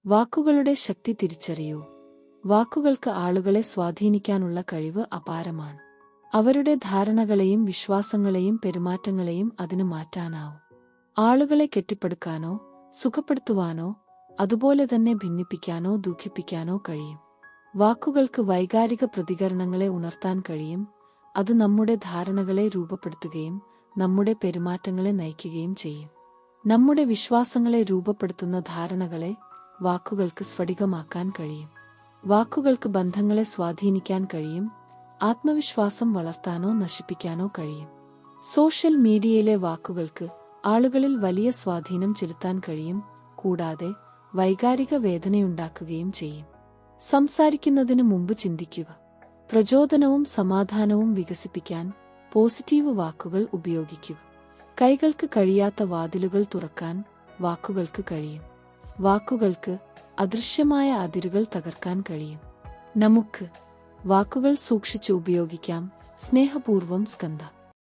വാക്കുകളുടെ ശക്തി തിരിച്ചറിയൂ. വാക്കുകൾക്ക് ആളുകളെ സ്വാധീനിക്കാനുള്ള കഴിവ് അപാരമാണ്. അവരുടെ ധാരണകളെയും വിശ്വാസങ്ങളെയും പെരുമാറ്റങ്ങളെയും അതിന് മാറ്റാനാവും. ആളുകളെ കെട്ടിപ്പടുക്കാനോ സുഖപ്പെടുത്തുവാനോ അതുപോലെ തന്നെ ഭിന്നിപ്പിക്കാനോ ദുഃഖിപ്പിക്കാനോ കഴിയും. വാക്കുകൾക്ക് വൈകാരിക പ്രതികരണങ്ങളെ ഉണർത്താൻ കഴിയും. അത് നമ്മുടെ ധാരണകളെ രൂപപ്പെടുത്തുകയും നമ്മുടെ പെരുമാറ്റങ്ങളെ നയിക്കുകയും ചെയ്യും. നമ്മുടെ വിശ്വാസങ്ങളെ രൂപപ്പെടുത്തുന്ന ധാരണകളെ വാക്കുകൾക്ക് സ്ഫടികമാക്കാൻ കഴിയും. വാക്കുകൾക്ക് ബന്ധങ്ങളെ സ്വാധീനിക്കാൻ കഴിയും. ആത്മവിശ്വാസം വളർത്താനോ നശിപ്പിക്കാനോ കഴിയും. സോഷ്യൽ മീഡിയയിലെ വാക്കുകൾക്ക് ആളുകളിൽ വലിയ സ്വാധീനം ചെലുത്താൻ കഴിയും. കൂടാതെ വൈകാരിക വേദനയുണ്ടാക്കുകയും ചെയ്യും. സംസാരിക്കുന്നതിന് മുമ്പ് ചിന്തിക്കുക. പ്രചോദനവും സമാധാനവും വികസിപ്പിക്കാൻ പോസിറ്റീവ് വാക്കുകൾ ഉപയോഗിക്കുക. കൈകൾക്ക് കഴിയാത്ത വാതിലുകൾ തുറക്കാൻ വാക്കുകൾക്ക് കഴിയും. വാക്കുകൾക്ക് അദൃശ്യമായ അതിരുകൾ തകർക്കാൻ കഴിയും. നമുക്ക് വാക്കുകൾ സൂക്ഷിച്ച് ഉപയോഗിക്കാം. സ്നേഹപൂർവം സ്കന്ദ.